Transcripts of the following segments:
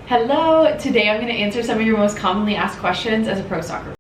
Hello! Today I'm going to answer some of your most commonly asked questions as a pro soccer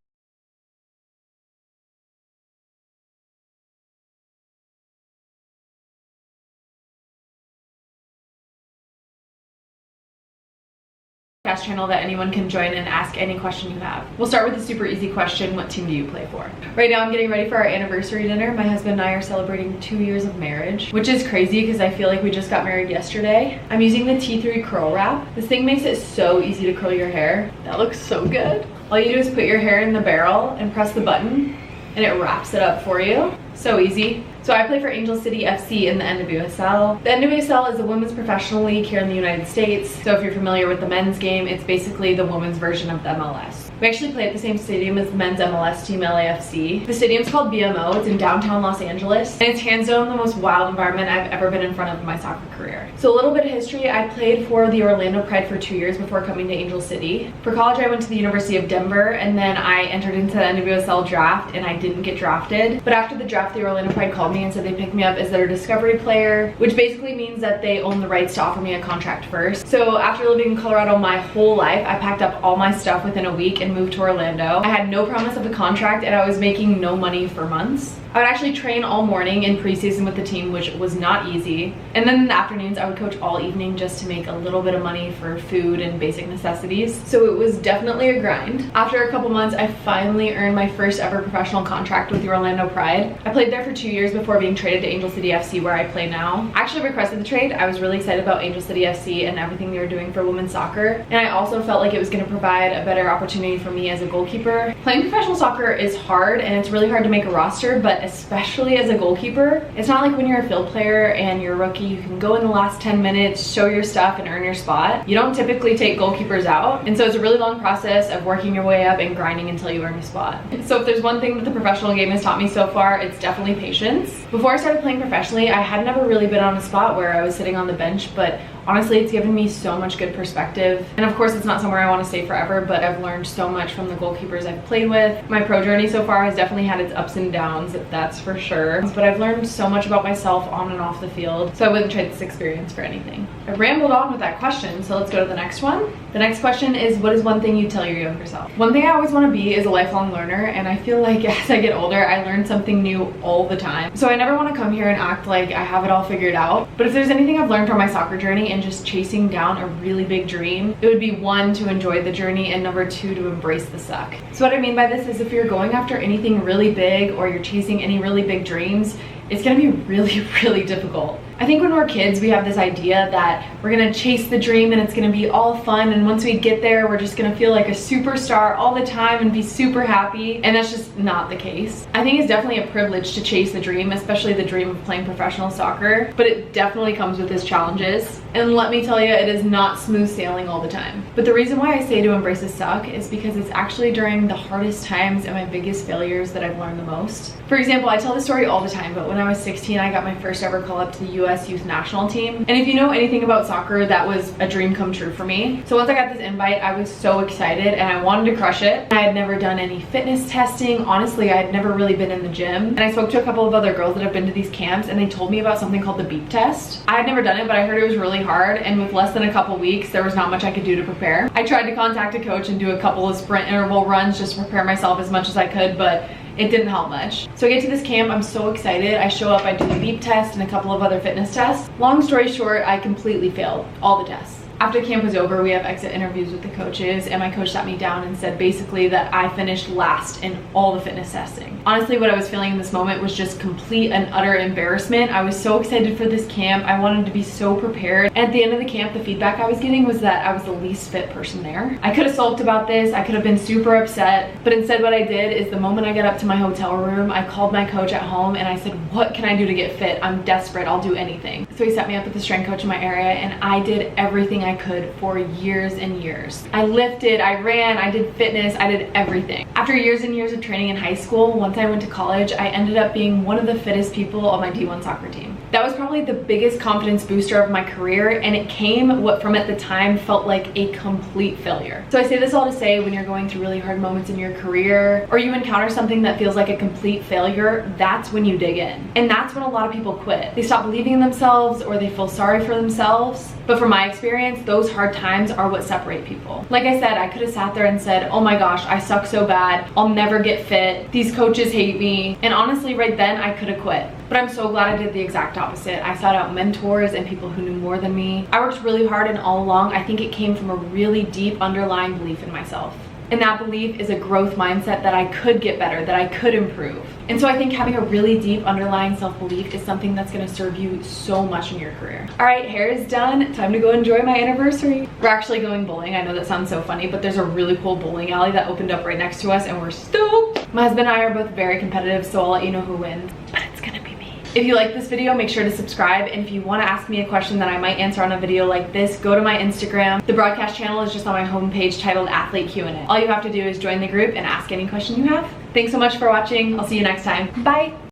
channel that anyone can join and ask any question you have. We'll start with a super easy question. What team do you play for? Right now I'm getting ready for our anniversary dinner. My husband and I are celebrating 2 years of marriage, which is crazy because I feel like we just got married yesterday. I'm using the T3 CurlWrap. This thing makes it so easy to curl your hair. That looks so good. All you do is put your hair in the barrel and press the button and it wraps it up for you. So easy. So I play for Angel City FC in the NWSL. The NWSL is a women's professional league here in the United States. So if you're familiar with the men's game, it's basically the women's version of the MLS. We actually play at the same stadium as the men's MLS team, LAFC. The stadium's called BMO. It's in downtown Los Angeles. And it's hands down the most wild environment I've ever been in front of in my soccer career. So a little bit of history. I played for the Orlando Pride for 2 years before coming to Angel City. For college, I went to the University of Denver, and then I entered into the NWSL draft, and I didn't get drafted. But after the draft, the Orlando Pride called me and said they picked me up as their discovery player, which basically means that they own the rights to offer me a contract first. So after living in Colorado my whole life, I packed up all my stuff within a week and moved to Orlando. I had no promise of a contract and I was making no money for months. I would actually train all morning in preseason with the team, which was not easy. And then in the afternoons, I would coach all evening just to make a little bit of money for food and basic necessities. So it was definitely a grind. After a couple months, I finally earned my first ever professional contract with the Orlando Pride. I played there for 2 years before being traded to Angel City FC, where I play now. I actually requested the trade. I was really excited about Angel City FC and everything they were doing for women's soccer. And I also felt like it was going to provide a better opportunity for me as a goalkeeper. Playing professional soccer is hard and it's really hard to make a roster, but especially as a goalkeeper, it's not like when you're a field player and you're a rookie, you can go in the last 10 minutes, show your stuff and earn your spot. You don't typically take goalkeepers out. And so it's a really long process of working your way up and grinding until you earn a spot. So if there's one thing that the professional game has taught me so far, it's definitely patience. Before I started playing professionally, I had never really been on a spot where I was sitting on the bench, but honestly, it's given me so much good perspective. And of course, it's not somewhere I want to stay forever, but I've learned so much from the goalkeepers I've played with. My pro journey so far has definitely had its ups and downs, that's for sure. But I've learned so much about myself on and off the field, so I wouldn't trade this experience for anything. I rambled on with that question, so let's go to the next one. The next question is, what is one thing you tell your younger self? One thing I always want to be is a lifelong learner, and I feel like as I get older, I learn something new all the time. So I never want to come here and act like I have it all figured out. But if there's anything I've learned from my soccer journey and just chasing down a really big dream, it would be 1, to enjoy the journey, and number 2, to embrace the suck. So what I mean by this is if you're going after anything really big or you're chasing any really big dreams, it's gonna be really, really difficult. I think when we're kids, we have this idea that we're gonna chase the dream and it's gonna be all fun, and once we get there, we're just gonna feel like a superstar all the time and be super happy, and that's just not the case. I think it's definitely a privilege to chase the dream, especially the dream of playing professional soccer, but it definitely comes with its challenges. And let me tell you, it is not smooth sailing all the time. But the reason why I say to embrace the suck is because it's actually during the hardest times and my biggest failures that I've learned the most. For example, I tell this story all the time, but when I was 16, I got my first ever call up to the US Youth National Team. And if you know anything about soccer, that was a dream come true for me. So once I got this invite, I was so excited and I wanted to crush it. I had never done any fitness testing. Honestly, I had never really been in the gym. And I spoke to a couple of other girls that have been to these camps, and they told me about something called the beep test. I had never done it, but I heard it was really hard, and with less than a couple weeks, there was not much I could do to prepare. I tried to contact a coach and do a couple of sprint interval runs just to prepare myself as much as I could, but it didn't help much. So I get to this camp, I'm so excited. I show up, I do the beep test and a couple of other fitness tests. Long story short, I completely failed all the tests. After camp was over, we have exit interviews with the coaches, and my coach sat me down and said basically that I finished last in all the fitness testing. Honestly, what I was feeling in this moment was just complete and utter embarrassment. I was so excited for this camp. I wanted to be so prepared. And at the end of the camp, the feedback I was getting was that I was the least fit person there. I could have sulked about this. I could have been super upset. But instead what I did is the moment I got up to my hotel room, I called my coach at home and I said, what can I do to get fit? I'm desperate. I'll do anything. So he set me up with the strength coach in my area, and I did everything I could for years and years. I lifted, I ran, I did fitness, I did everything. After years and years of training in high school, once I went to college, I ended up being one of the fittest people on my D1 soccer team. That was probably the biggest confidence booster of my career, and it came what from at the time felt like a complete failure. So I say this all to say, when you're going through really hard moments in your career, or you encounter something that feels like a complete failure, that's when you dig in. And that's when a lot of people quit. They stop believing in themselves, or they feel sorry for themselves. But from my experience, those hard times are what separate people. Like I said, I could have sat there and said, oh my gosh, I suck so bad, I'll never get fit, these coaches hate me. And honestly, right then, I could have quit. But I'm so glad I did the exact opposite. I sought out mentors and people who knew more than me. I worked really hard, and all along, I think it came from a really deep underlying belief in myself. And that belief is a growth mindset that I could get better, that I could improve. And so I think having a really deep underlying self-belief is something that's gonna serve you so much in your career. All right, hair is done. Time to go enjoy my anniversary. We're actually going bowling. I know that sounds so funny, but there's a really cool bowling alley that opened up right next to us, and we're stoked. My husband and I are both very competitive, so I'll let you know who wins. But it's gonna be me. If you like this video, make sure to subscribe, and if you want to ask me a question that I might answer on a video like this, go to my Instagram. The broadcast channel is just on my homepage titled Athlete Q&A. All you have to do is join the group and ask any question you have. Thanks so much for watching. I'll see you next time. Bye!